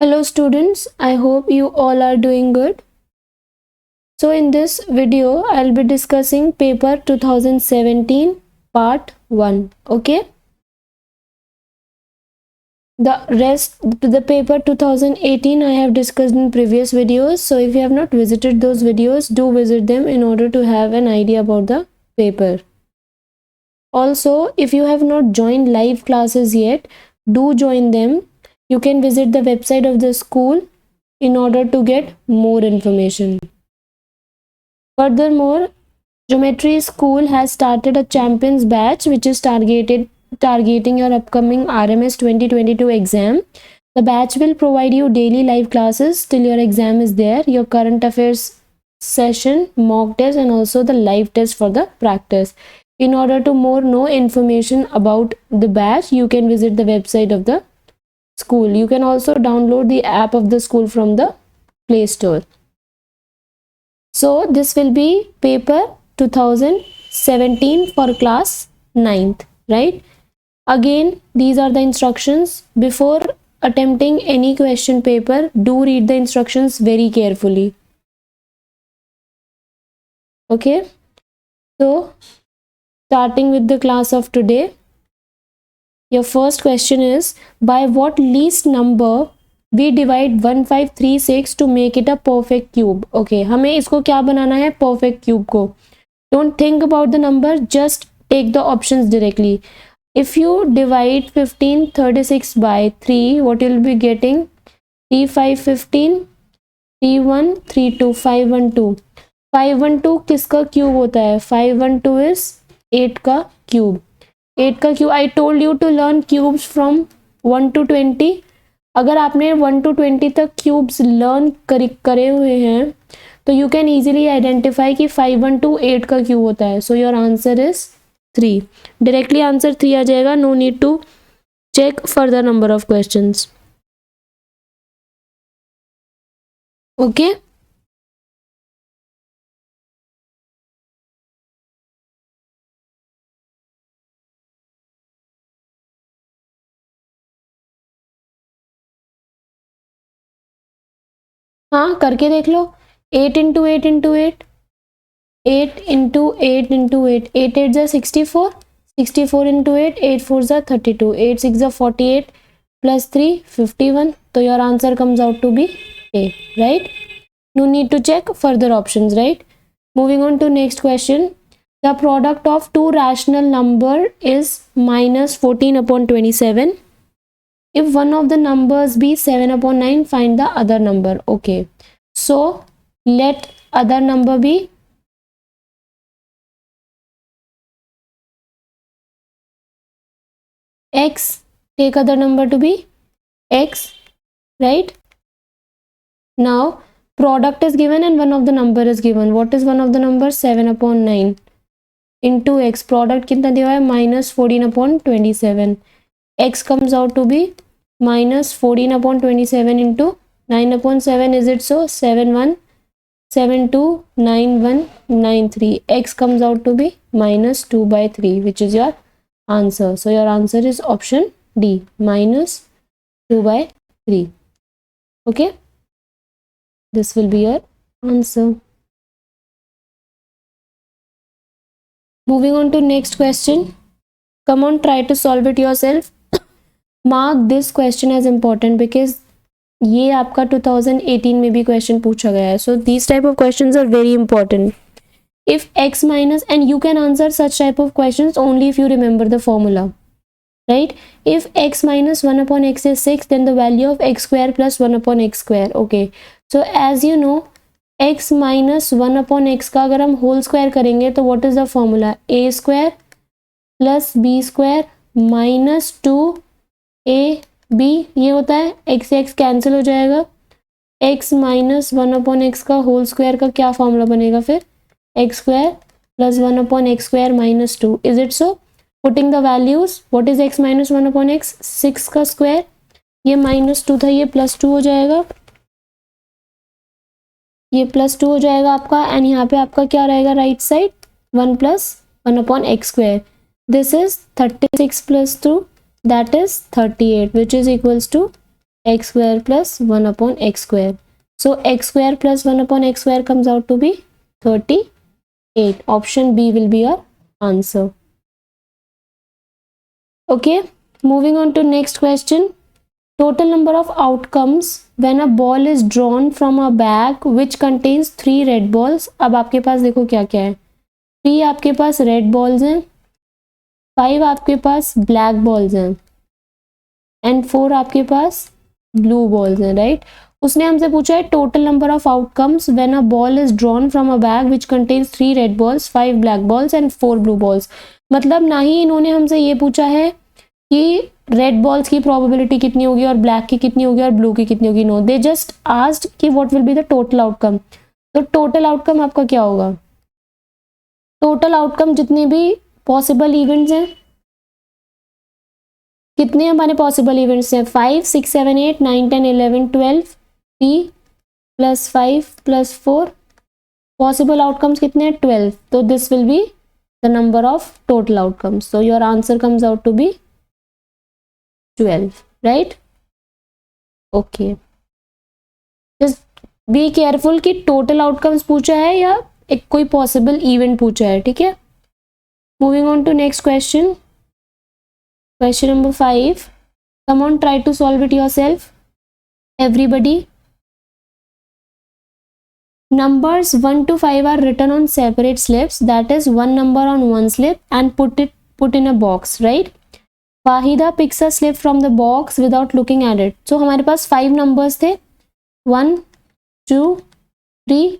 Hello students, I hope you all are doing good. So in this video, I'll be discussing paper 2017 part 1. Okay. The paper 2018 I have discussed in previous videos. So if you have not visited those videos, do visit them in order to have an idea about the paper. Also, if you have not joined live classes yet, do join them. You can visit the website of the school in order to get more information. Furthermore, Geometry School has started a champions batch which is targeting your upcoming RMS 2022 exam. The batch will provide you daily live classes till your exam is there, your current affairs session, mock test, and also the live test for the practice. In order to know information about the batch, you can visit the website of the school. You can also download the app of the school from the Play Store. So this will be paper 2017 for class 9th, right? Again, these are the instructions. Before attempting any question paper, do read the instructions very carefully. Okay, so starting with the class of today, your first question is, by what least number we divide 1536 to make it a perfect cube? Okay, हमें इसको क्या बनाना है? Perfect cube को. Don't think about the number, just take the options directly. If you divide 1536 by 3, what you'll be getting? 3515, 3132, 512. 512 किसका cube होता है? 512 is 8 का cube. 8 का cube. I told you to learn cubes from 1 to 20. अगर आपने 1 to 20 तक cubes learn करे हुए हैं तो यू कैन इजीली आइडेंटिफाई कि 512 8 का क्यूब होता है. So your answer is 3. Directly answer 3 आ जाएगा. No need to check further number of questions. Okay, हाँ करके देख लो. 8 इंटू 8 इंटू 8, 8 इंटू 8 इंटू 8, 8 8 जा 64, 64 इंटू 8, 8 4 जा 32, 8 6 जा 48 प्लस 3 51. तो your answer comes out to be A, right? No need to check further options, right? Moving on to next question. The product of two rational number is minus 14 upon 27. If one of the numbers be 7 upon 9, find the other number. Okay, so let other number be x. Take other number to be x, right? Now product is given and one of the number is given. What is one of the numbers? 7 upon 9 into x. Product कितना दिया है? minus 14 upon 27. x comes out to be minus 14 upon 27 into 9 upon 7. Is it so? 7 1 7 2 9 1 9 3. x comes out to be minus 2 by 3, which is your answer. So your answer is option D, minus 2 by 3. Okay, this will be your answer. Moving on to next question. Come on, try to solve it yourself. Mark this question as important because ये आपका 2018 में भी question पूछा गया है. So these type of questions are very important. If x minus, and you can answer such type of questions only if you remember the formula, right? If x minus 1 upon x is 6, then the value of x square plus 1 upon x square. Okay, so as you know, x minus 1 upon x का अगर हम whole square करेंगे तो what is the formula? a square plus b square minus 2ab. ये होता है x x cancel हो जाएगा. x माइनस 1 अपॉन एक्स का होल स्क्वायर का क्या फॉर्मूला बनेगा फिर? x square plus 1 upon x square minus 2. Is it so? Putting the values, what is x minus 1 upon x? 6 का स्क्वायर, ये माइनस 2 था, ये प्लस 2 हो जाएगा, ये प्लस 2 हो जाएगा आपका. एंड यहाँ पे आपका क्या रहेगा? Right side 1 plus 1 upon x square. This is 36 plus 2, that is 38, which is equals to x square plus 1 upon x square. So x square plus 1 upon x square comes out to be 38. Option B will be our answer. Okay, moving on to next question. Total number of outcomes when a ball is drawn from a bag which contains 3 red balls. अब आपके पास देखो क्या क्या है. 3 आपके पास red balls हैं, 5 आपके पास black balls हैं एंड 4 आपके पास ब्लू बॉल्स हैं, राइट. उसने हमसे पूछा है total number of outcomes when a ball is drawn from a bag which contains 3 red balls, 5 black balls and 4 blue balls. मतलब ना ही इन्होंने हमसे ये पूछा है कि रेड बॉल्स की प्रोबेबिलिटी कितनी होगी और ब्लैक की कितनी होगी और ब्लू की कितनी होगी. नो, दे जस्ट आस्क्ड कि what will be the total outcome. तो टोटल आउटकम आपका क्या होगा? टोटल आउटकम जितने भी पॉसिबल इवेंट्स हैं, कितने हमारे पॉसिबल इवेंट्स हैं? 5 6 7 8 9 10 11 12 3 प्लस 5 प्लस 4. पॉसिबल आउटकम्स कितने हैं? 12. तो this will be the number of total outcomes. So your answer comes out to be 12, right? Okay. Just be careful कि टोटल आउटकम्स पूछा है या एक कोई पॉसिबल इवेंट पूछा है, ठीक है. Moving on to next question. Question number 5. Come on, try to solve it yourself. Everybody. Numbers 1 to 5 are written on separate slips. That is one number on one slip and put in a box, right? Wahida picks a slip from the box without looking at it. So हमारे पास 5 numbers थे. 1 2 3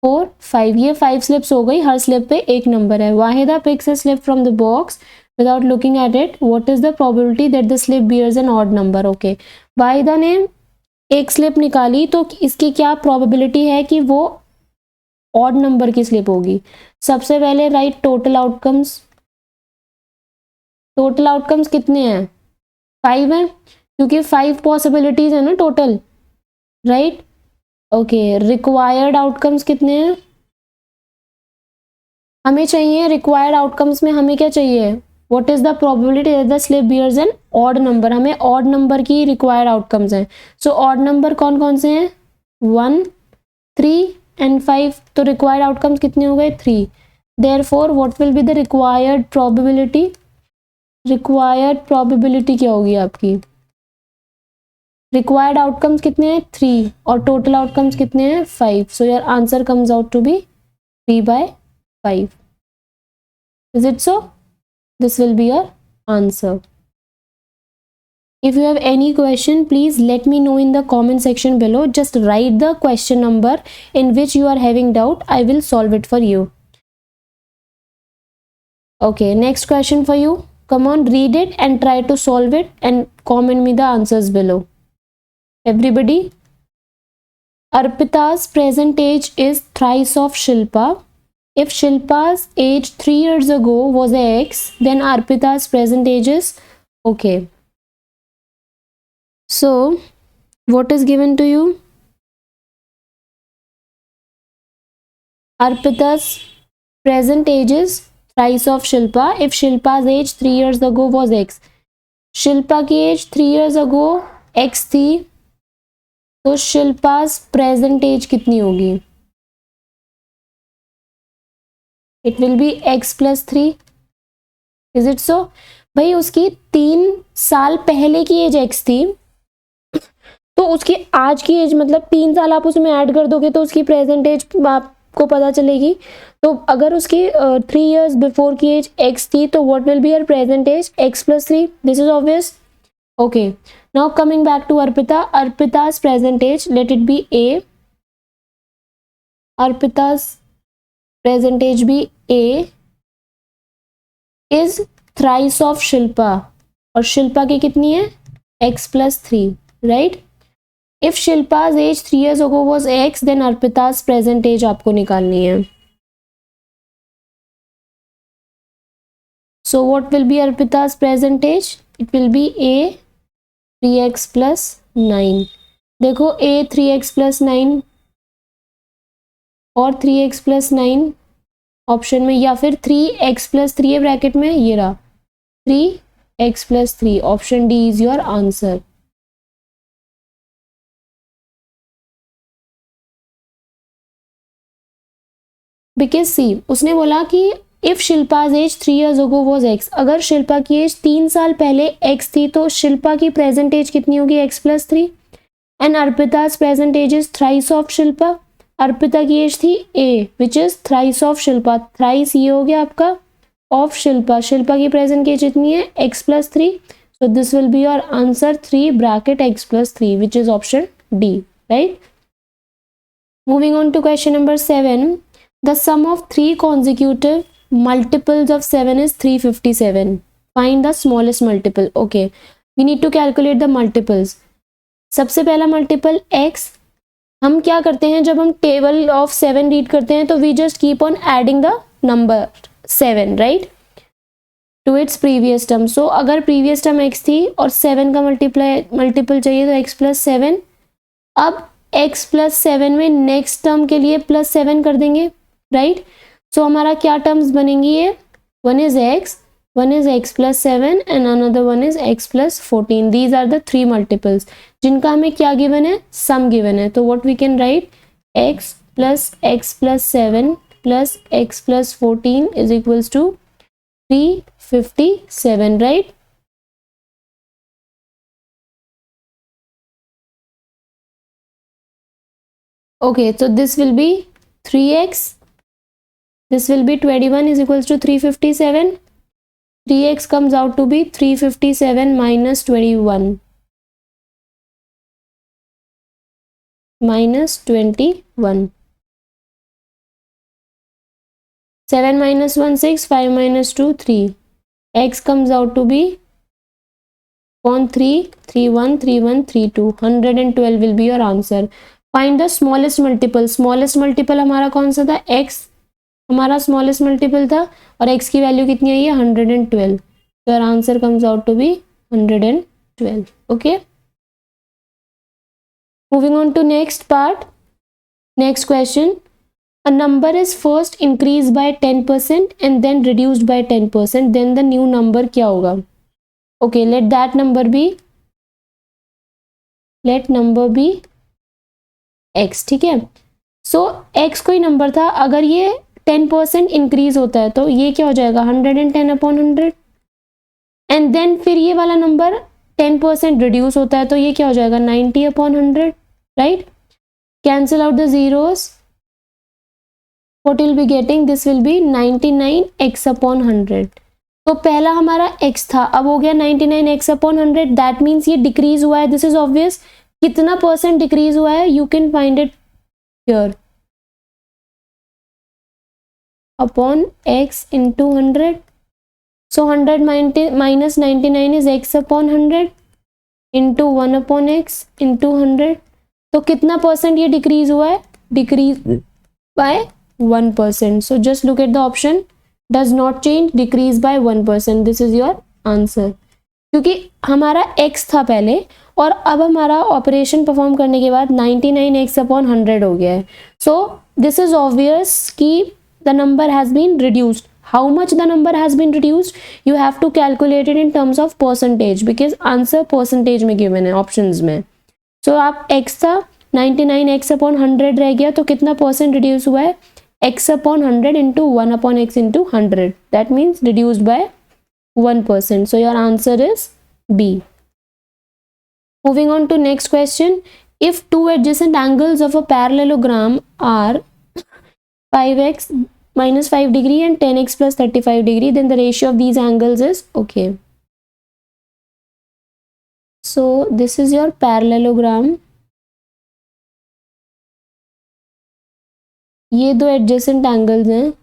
4 5. ये 5 slips हो गई. हर slip पे एक number है. Wahida picks a slip from the box without looking at it. What is the probability that the slip bears an odd number? Okay, Waheeda ने एक स्लिप निकाली तो इसकी क्या प्रोबेबिलिटी है कि वो ऑड नंबर की स्लिप होगी. सबसे पहले right total outcomes. Total outcomes कितने हैं? 5 हैं क्योंकि 5 पॉसिबिलिटीज है ना total, right. Okay, required outcomes कितने हैं? हमें चाहिए रिक्वायर्ड आउटकम्स में हमें क्या चाहिए? What is the probability that the slip bears an odd number. हमें ऑड नंबर की रिक्वायर्ड आउटकम्स हैं. सो ऑड नंबर कौन कौन से हैं? 1 3 एंड 5. तो रिक्वायर्ड आउटकम्स कितने हो गए? 3. Therefore what will be the required probability? Required probability क्या होगी आपकी? रिक्वायर्ड आउटकम्स कितने हैं? 3 और टोटल आउटकम्स कितने हैं? 5. So your answer comes out to be 3/5. Is it so? This will be your answer. If you have any question, please let me know in the comment section below. Just write the question number in which you are having doubt. I will solve it for you. Okay, next question for you. Come on, read it and try to solve it and comment me the answers below. Everybody. Arpita's present age is thrice of Shilpa. If Shilpa's age 3 years ago was X, then Arpita's present age is okay. So, what is given to you? Arpita's present age is thrice of Shilpa. If Shilpa's age 3 years ago was X, Shilpa की age 3 years ago X थी, तो Shilpa's present age कितनी होगी? It will be x plus 3. Is it so? भाई उसकी 3 साल पहले की एज x थी, तो उसकी आज की एज मतलब 3 साल आप उसमें ऐड कर दोगे तो उसकी प्रेजेंट एज आपको पता चलेगी. तो अगर उसकी 3 years बिफोर की एज x थी तो what will be her present age? x plus 3. This is obvious. Okay, now coming back to Arpita. Arpita's present age, let it be a. Arpita's present age भी A is thrice of Shilpa, और शिल्पा की कितनी है? x plus 3, right? If Shilpa's age 3 years ago was x, then Arpita's present age आपको निकालनी है. So what will be Arpita's present age? It will be a 3x plus 9. देखो a 3x plus 9 और 3x plus 9 option में, या फिर 3x plus 3 है bracket में, ये रहा 3x plus 3. Option D is your answer. Because see उसने बोला कि if Shilpa's age 3 years ago was x, अगर शिल्पा की एज 3 साल पहले एक्स थी तो शिल्पा की प्रेजेंट एज कितनी होगी, x plus 3। And Arpita's present age is thrice of Shilpa, Arpita की एज थी A which is thrice of Shilpa, thrice ये हो गया आपका ऑफ शिल्पा, शिल्पा की प्रेजेंट एज इतनी है x plus 3, so this will be your answer 3 bracket x plus 3 which is option D, right? Moving on to question number 7, the sum of three consecutive multiples of 7 is 357, find the smallest multiple. Okay, we need to calculate the multiples. सबसे पहला multiple x, हम क्या करते हैं जब हम table of 7 read करते हैं तो we just keep on adding the number 7, right, to its previous term. So अगर प्रीवियस टर्म x थी और 7 का मल्टीपल चाहिए तो x प्लस 7, अब x प्लस 7 में नेक्स्ट टर्म के लिए प्लस 7 कर देंगे, राइट। सो हमारा क्या टर्म्स बनेंगी, ये one is x plus 7 and another one is x plus 14। These are the three multiples जिनका हमें क्या गिवन है, सम गिवन है। तो what we can write, x plus 7 plus x plus 14 is equals to 357, right? Okay, so this will be 3x, this will be 21 is equals to 357, 3x comes out to be 357 minus 21 minus 21, 7 minus 1 6, 5 minus 2 3, x comes out to be on 3 3 1 3 1 3 2, 112 will be your answer. Find the smallest multiple. smallest multiple हमारा कौन सा था, x हमारा smallest multiple था और x की value कितनी आई है 112, so your answer comes out to be 112. Okay, moving on to next part, next question. A number is first increased by 10% and then reduced by 10%, then the new number क्या होगा। Okay, let that number be, let number be x, ठीक है। So x कोई number था, अगर ये 10% increase होता है तो ये क्या हो जाएगा 110 अपॉन 100, एंड देन फिर ये वाला नंबर 10% रिड्यूस होता है तो ये क्या हो जाएगा 90 upon 100, right. Cancel out the zeros, what will be getting, this will be 99x upon 100। तो पहला हमारा x था, अब हो गया 99x upon 100, दैट मीन्स ये डिक्रीज हुआ है, दिस इज ऑब्वियस। कितना परसेंट डिक्रीज हुआ है, you can find it here, upon x into 100। So 100 minus 99 is x upon 100 into 1 upon x into 100। तो कितना परसेंट ये डिक्रीज हुआ है, decrease by 1%. So just look at the option, does not change, decrease by 1%. This is your answer. क्योंकि हमारा x था पहले और अब हमारा ऑपरेशन परफॉर्म करने के बाद 99x अपॉन 100 हो गया है। So this is obvious कि the number has been reduced. How much the number has been reduced? You have to calculate it in terms of percentage because answer percentage में given है options में। So आप x था 99x upon 100 रह गया तो कितना परसेंट रिड्यूस हुआ है, x upon 100 into 1 upon x into 100, that means reduced by 1%. So your answer is B. Moving on to next question. If two adjacent angles of a parallelogram are 5x minus 5 degree and 10x plus 35 degree, then the ratio of these angles is, okay. So this is your parallelogram. ये दो adjacent angles हैं,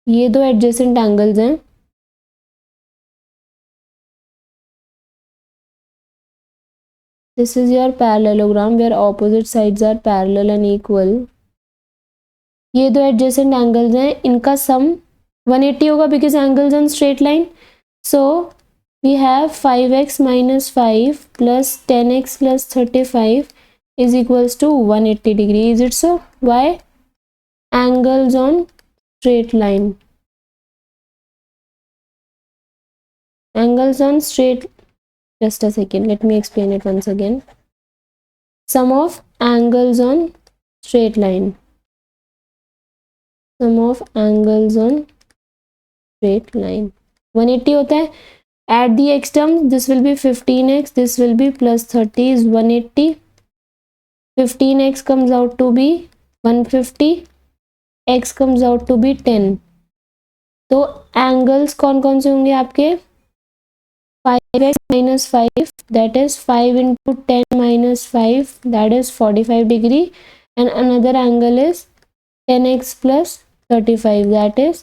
ये दो adjacent angles हैं, this is your parallelogram where opposite sides are parallel and equal. ये दो adjacent angles हैं, इनका सम 180 होगा because angles on straight line. So we have 5x minus 5 plus 10x plus 35 is equals to 180 degree. Is it so? Why? Angles on straight line. Angles on straight, just a second, let me explain it once again. Sum of angles on straight line. Sum of angles on straight line 180 होता है. Add the x term, this will be 15x, this will be plus 30 is 180. 15x comes out to be 150, x comes out to be 10. तो angles कौन कौन से होंगे आपके? 5x minus 5 that is 5 into 10 minus 5 that is 45 degree, and another angle is 10x plus 35 that is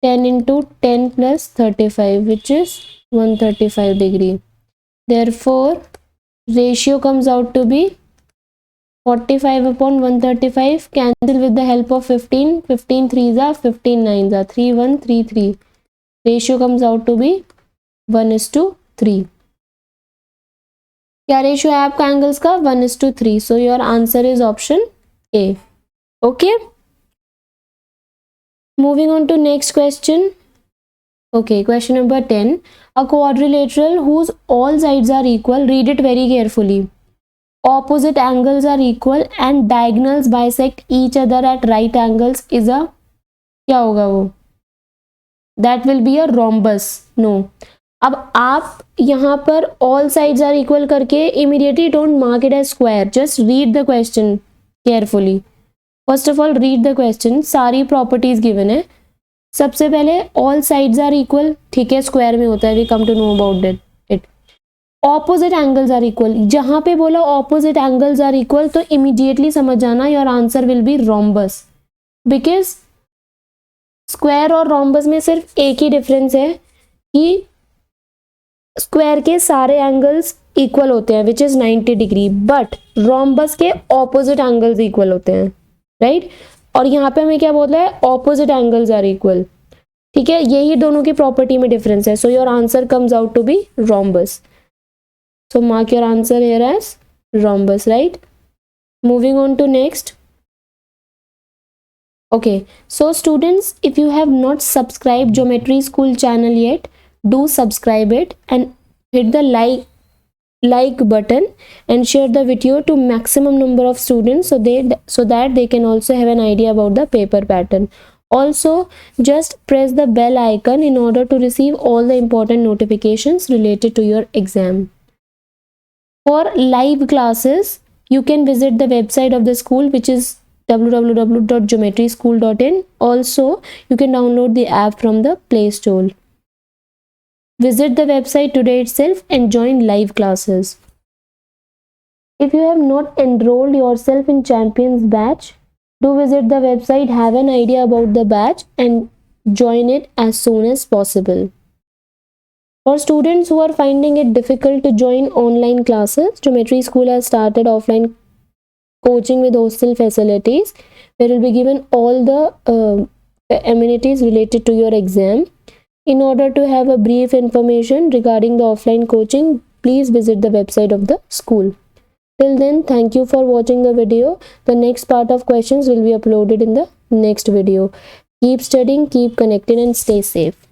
10 into 10 plus 35 which is 135 degree. Therefore ratio comes out to be 45 upon 135. Cancel with the help of 15. 15 3s are 15 9s are 3 1 3 3. Ratio comes out to be 1:3. क्या ratio है आपका angles का? 1:3. So your answer is option A. Okay. Moving on to next question. Okay, question number 10. A quadrilateral whose all sides are equal, read it very carefully. Opposite angles are equal and diagonals bisect each other at right angles is a, क्या होगा वो? That will be a rhombus. No. अब आप यहाँ पर all sides are equal करके immediately don't mark it as square. Just read the question carefully. First of all, read the question. सारी properties given है. सबसे पहले all sides are equal, ठीक है, स्क्वायर में होता है, we come to know about it. Opposite angles are equal, जहां पे बोला ऑपोजिट एंगल्स आर इक्वल तो इमीडिएटली समझ जाना your answer will be rhombus, because square और रोम्बस में सिर्फ एक ही डिफरेंस है कि स्क्वायर के सारे एंगल्स इक्वल होते हैं which is 90 degree, but rhombus के ऑपोजिट एंगल्स इक्वल होते हैं, राइट. और यहाँ पे हमें क्या बोल रहा है? ऑपोजिट एंगल्स आर इक्वल, ठीक है, यही दोनों की प्रॉपर्टी में डिफरेंस है. So your answer comes out to be rhombus. So mark your answer here as rhombus, right? Moving on to next. Okay, so students, if you have not subscribed Geometry School channel yet, do subscribe it and hit the like button and share the video to maximum number of students so that they can also have an idea about the paper pattern. Also, just press the bell icon in order to receive all the important notifications related to your exam. For live classes, you can visit the website of the school, which is www.geometryschool.in. Also, you can download the app from the Play Store. Visit the website today itself and join live classes. If you have not enrolled yourself in Champions batch, do visit the website, have an idea about the batch and join it as soon as possible. For students who are finding it difficult to join online classes, Geometry School has started offline coaching with hostel facilities, where will be given all the amenities related to your exam. In order to have a brief information regarding the offline coaching, please visit the website of the school. Till then, thank you for watching the video. The next part of questions will be uploaded in the next video. Keep studying, keep connected and stay safe.